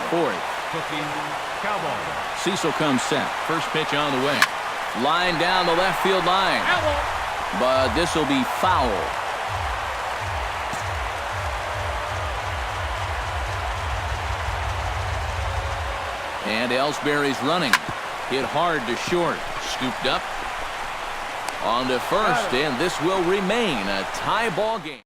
fourth. Cecil comes set. First pitch on the way. Line down the left field line. But this will be foul. And Ellsbury's running. Hit hard to short. Scooped up. On to first, and this will remain a tie ball game.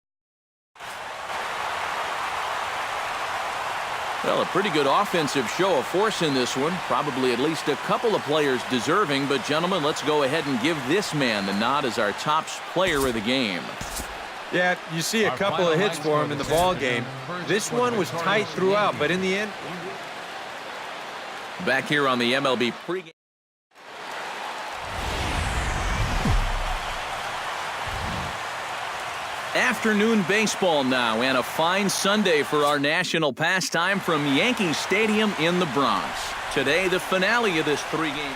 Well, a pretty good offensive show of force in this one. Probably at least a couple of players deserving. But, gentlemen, let's go ahead and give this man the nod as our top player of the game. Yeah, you see a couple of hits for him in the ball game. This one was tight throughout, but in the end... Back here on the MLB pregame. Afternoon baseball now, and a fine Sunday for our national pastime from Yankee Stadium in the Bronx. Today, the finale of this three-game.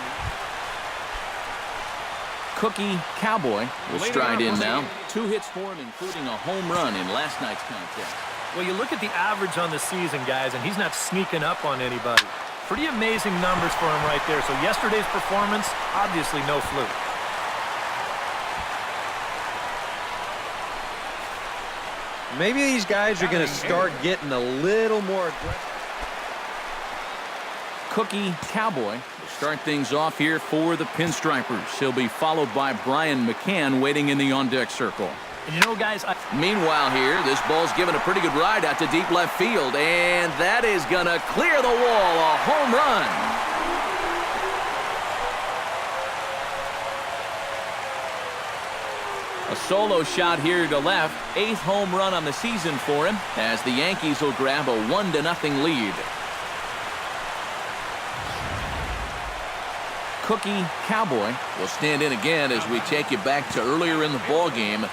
Cookie Cowboy will stride in now. 2 hits for him, including a home run in last night's contest. Well, you look at the average on the season, guys, and he's not sneaking up on anybody. Pretty amazing numbers for him right there. So yesterday's performance, obviously no fluke. Maybe these guys are going to start getting a little more aggressive. Cookie Cowboy will start things off here for the Pinstripers. He'll be followed by Brian McCann waiting in the on-deck circle. And you know, guys, meanwhile here, this ball's given a pretty good ride out to deep left field, and that is going to clear the wall. A home run. A solo shot here to left. 8th home run on the season for him as the Yankees will grab a 1-0 lead. Cookie Cowboy will stand in again as we take you back to earlier in the ball game.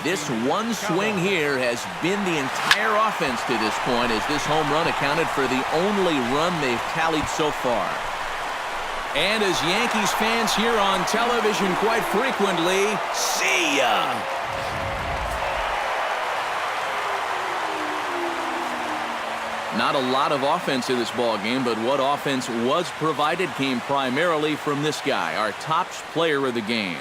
This one swing here has been the entire offense to this point, as this home run accounted for the only run they've tallied so far. And as Yankees fans hear on television quite frequently, see ya! Not a lot of offense in this ball game, but what offense was provided came primarily from this guy, our top player of the game.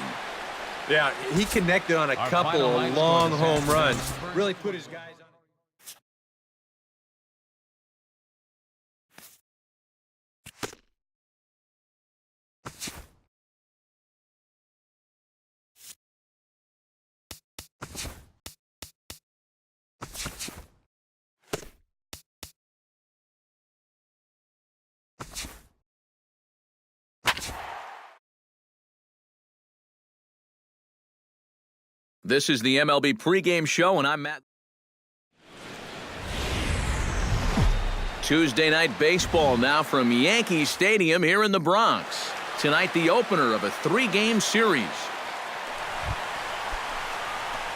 Yeah, he connected on a couple of long home runs. Really put his guys on. This is the MLB pregame show, and I'm Matt. Tuesday night baseball now from Yankee Stadium here in the Bronx. Tonight, the opener of a 3-game series.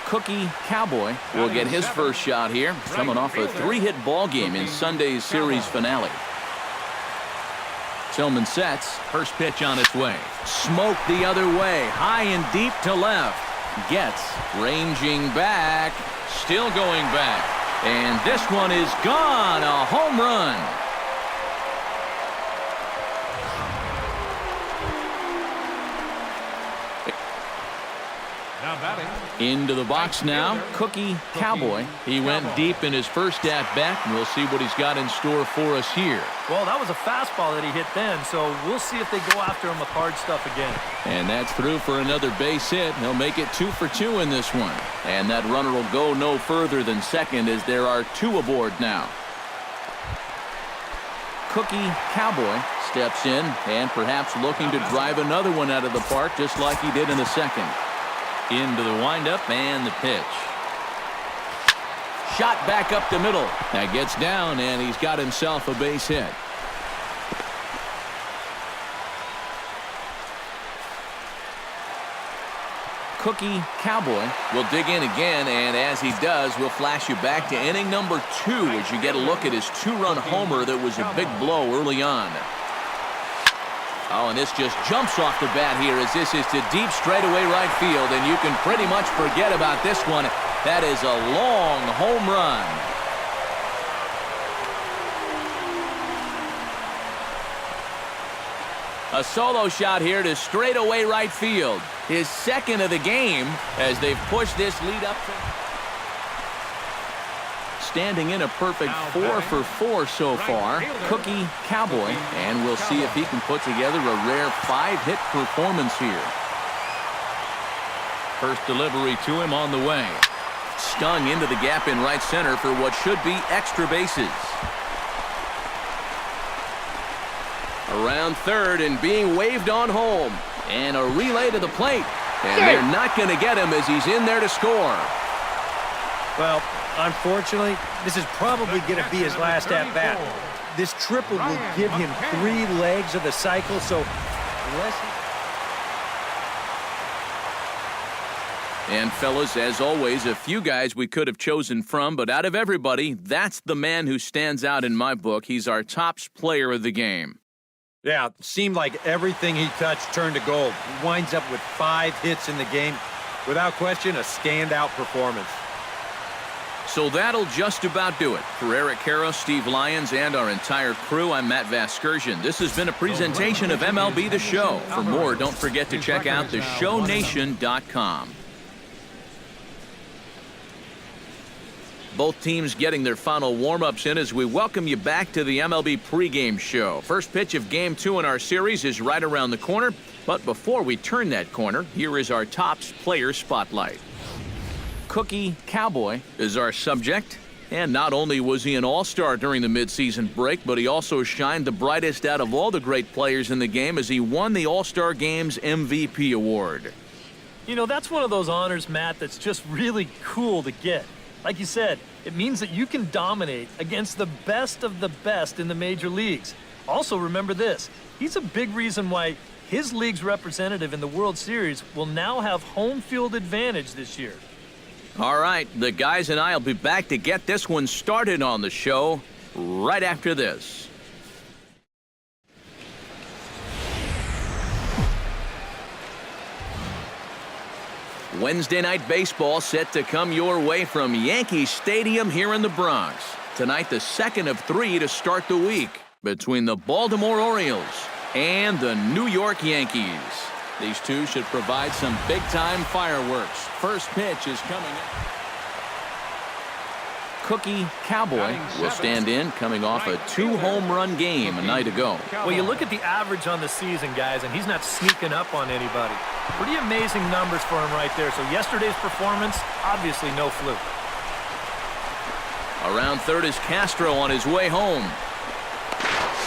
Cookie Cowboy will get his first shot here, coming off a 3-hit ball game in Sunday's series finale. Tillman sets. First pitch on its way. Smoke the other way. High and deep to left. Gets ranging back. Still going back. And this one is gone. A home run. Now batting. Into the box now, Cookie Cowboy. He went deep in his first at-bat, and we'll see what he's got in store for us here. Well, that was a fastball that he hit then, so we'll see if they go after him with hard stuff again. And that's through for another base hit. He'll make it 2 for 2 in this one. And that runner will go no further than second, as there are 2 aboard now. Cookie Cowboy steps in and perhaps looking to drive another one out of the park, just like he did in the second. Into the windup and the pitch. Shot back up the middle. That gets down, and he's got himself a base hit. Cookie Cowboy will dig in again, and as he does, we'll flash you back to inning number 2 as you get a look at his 2-run homer that was a big blow early on. Oh, and this just jumps off the bat here as this is to deep straightaway right field, and you can pretty much forget about this one. That is a long home run. A solo shot here to straightaway right field. His second of the game as they've pushed this lead up. Standing in a perfect 4 for 4 so far, Cookie Cowboy, and we'll see if he can put together a rare 5-hit performance here. First delivery to him on the way. Stung into the gap in right center for what should be extra bases. Around third and being waved on home. And a relay to the plate. And they're not going to get him as he's in there to score. Well, unfortunately, this is probably going to be his last at-bat. This triple will give him 3 legs of the cycle, so unless he... And fellas, as always, a few guys we could have chosen from, but out of everybody, that's the man who stands out in my book. He's our top player of the game. Yeah, seemed like everything he touched turned to gold. He winds up with 5 hits in the game. Without question, a standout performance. So that'll just about do it. For Eric Caro, Steve Lyons, and our entire crew, I'm Matt Vasgersian. This has been a presentation of MLB The Show. For more, don't forget to check out theshownation.com. Both teams getting their final warm-ups in as we welcome you back to the MLB pregame show. First pitch of Game 2 in our series is right around the corner. But before we turn that corner, here is our Topps player spotlight. Cookie Cowboy is our subject. And not only was he an all-star during the midseason break, but he also shined the brightest out of all the great players in the game as he won the All-Star Game's MVP award. You know, that's one of those honors, Matt, that's just really cool to get. Like you said, it means that you can dominate against the best of the best in the major leagues. Also, remember this. He's a big reason why his league's representative in the World Series will now have home field advantage this year. All right, the guys and I will be back to get this one started on the show right after this. Wednesday night baseball set to come your way from Yankee Stadium here in the Bronx. Tonight, the second of 3 to start the week between the Baltimore Orioles and the New York Yankees. These two should provide some big-time fireworks. First pitch is coming up. Cookie Cowboy will stand in, coming off a 2-home-run game a night ago. Well, you look at the average on the season, guys, and he's not sneaking up on anybody. Pretty amazing numbers for him right there. So yesterday's performance, obviously no fluke. Around third is Castro on his way home.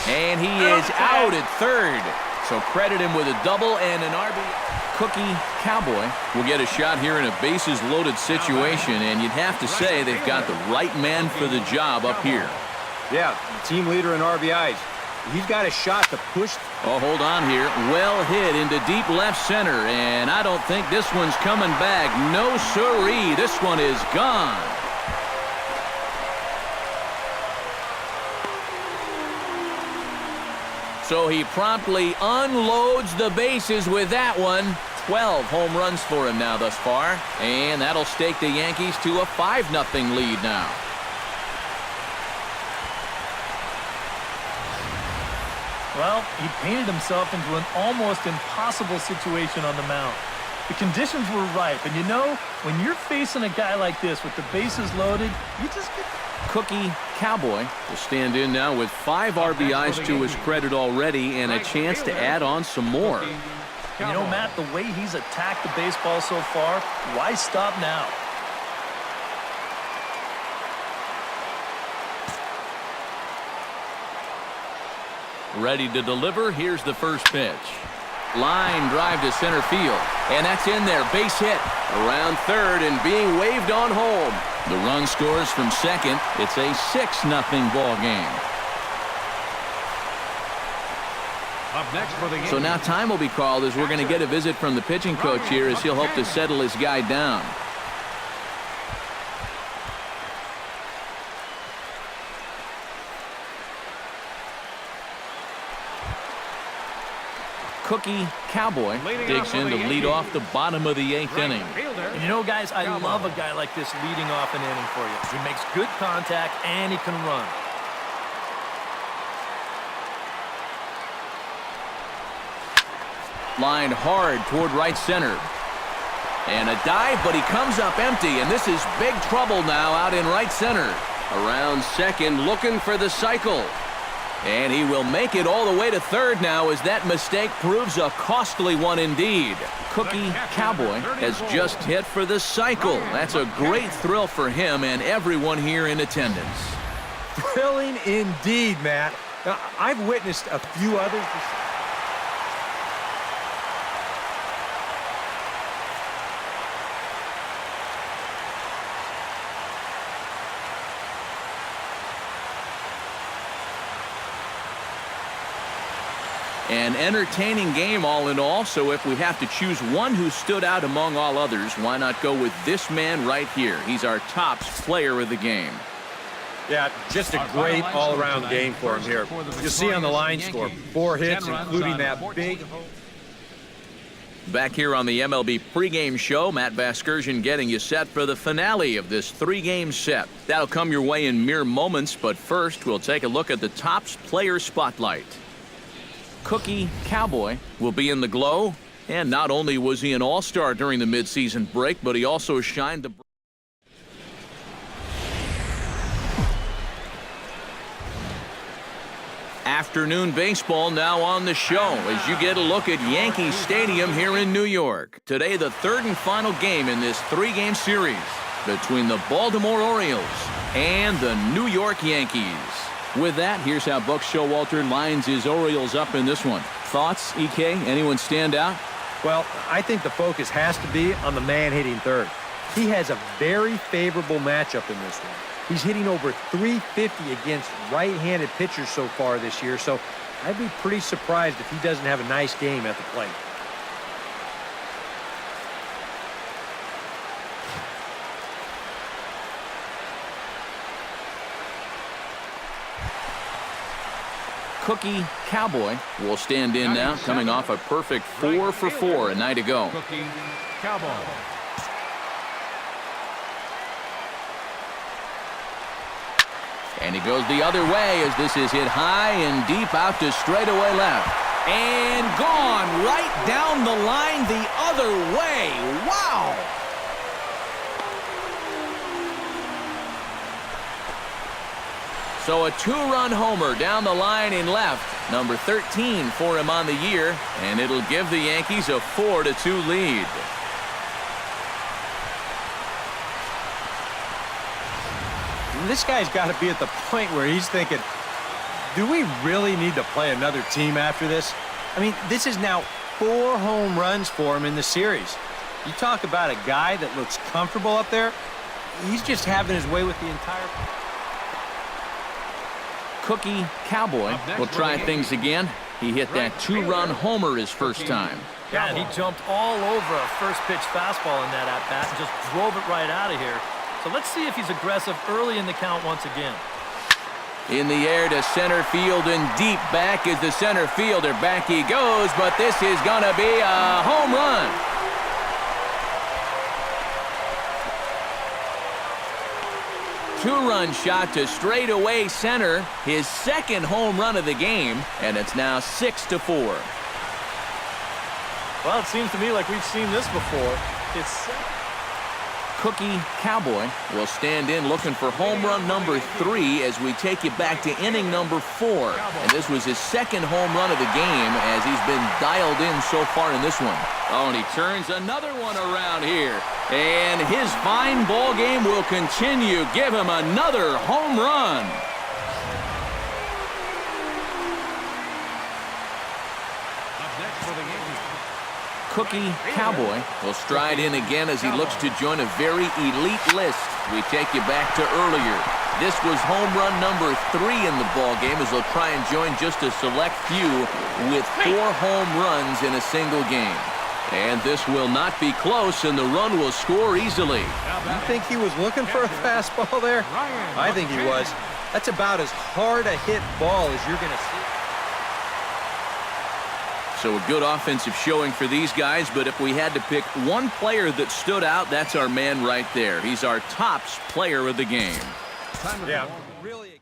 And he is out at third. So credit him with a double and an RBI. Cookie Cowboy will get a shot here in a bases-loaded situation, and you'd have to say they've got the right man for the job up here. Yeah, team leader in RBIs. He's got a shot to push. Oh, hold on here. Well hit into deep left center, and I don't think this one's coming back. No siree. This one is gone. So he promptly unloads the bases with that one. 12 home runs for him now thus far. And that'll stake the Yankees to a 5-0 lead now. Well, he painted himself into an almost impossible situation on the mound. The conditions were ripe, and you know, when you're facing a guy like this with the bases loaded, you just get... Cookie Cowboy will stand in now with 5 RBIs to his credit already and a chance to add on some more. You know, Matt, the way he's attacked the baseball so far, why stop now? Ready to deliver. Here's the first pitch. Line drive to center field. And that's in there. Base hit. Around third and being waved on home. The run scores from second. It's a 6-0 ball game. Up next for the game. So now time will be called as we're going to get a visit from the pitching coach here as he'll hope to settle his guy down. Cookie Cowboy digs in to lead off the bottom of the 8th inning. And you know, guys, I love a guy like this leading off an inning for you. He makes good contact and he can run. Lined hard toward right center. And a dive, but he comes up empty, and this is big trouble now out in right center. Around second, looking for the cycle. And he will make it all the way to third now as that mistake proves a costly one indeed. Cookie Cowboy has just hit for the cycle. That's a great thrill for him and everyone here in attendance. Thrilling indeed, Matt. Now, I've witnessed a few others. An entertaining game all in all, so if we have to choose one who stood out among all others, why not go with this man right here? He's our top player of the game. Yeah, just a great all-around game for him here. You'll see on the line score, 4 hits, including that big... Back here on the MLB pregame show, Matt Vasgersian getting you set for the finale of this 3-game set. That'll come your way in mere moments, but first we'll take a look at the Topps Player Spotlight. Cookie Cowboy will be in the glow, and not only was he an all-star during the midseason break, but he also shined the... Afternoon baseball now on the show as you get a look at Yankee Stadium here in New York. Today, the third and final game in this 3-game series between the Baltimore Orioles and the New York Yankees. With that, here's how Buck Showalter lines his Orioles up in this one. Thoughts, EK? Anyone stand out? Well, I think the focus has to be on the man hitting third. He has a very favorable matchup in this one. He's hitting over 350 against right-handed pitchers so far this year, so I'd be pretty surprised if he doesn't have a nice game at the plate. Cookie Cowboy will stand in now, coming off a perfect 4 for 4 a night ago. Cookie Cowboy. And he goes the other way as this is hit high and deep out to straightaway left. And gone right down the line the other way. Wow! So a 2-run homer down the line in left. Number 13 for him on the year, and it'll give the Yankees a 4-2 lead. This guy's got to be at the point where he's thinking, do we really need to play another team after this? I mean, this is now 4 home runs for him in the series. You talk about a guy that looks comfortable up there. He's just having his way with the entire... Cookie Cowboy will try things again. He hit that 2-run homer his first time. Yeah, and he jumped all over a first-pitch fastball in that at-bat and just drove it right out of here. So let's see if he's aggressive early in the count once again. In the air to center field and deep back is the center fielder. Back he goes, but this is going to be a home run. Two-run shot to straightaway center. His second home run of the game, and it's now 6-4. Well, it seems to me like we've seen this before. It's... Cookie Cowboy will stand in looking for home run number 3 as we take you back to inning number 4. And this was his second home run of the game as he's been dialed in so far in this one. Oh, and he turns another one around here. And his fine ball game will continue. Give him another home run. Up next for the Yankees. Cookie Cowboy will stride in again as he looks to join a very elite list. We take you back to earlier. This was home run number 3 in the ball game as they'll try and join just a select few with 4 home runs in a single game. And this will not be close, and the run will score easily. You think he was looking for a fastball there? I think he was. That's about as hard a hit ball as you're going to see. So a good offensive showing for these guys, but if we had to pick one player that stood out, that's our man right there. He's our Topps player of the game. Yeah, really.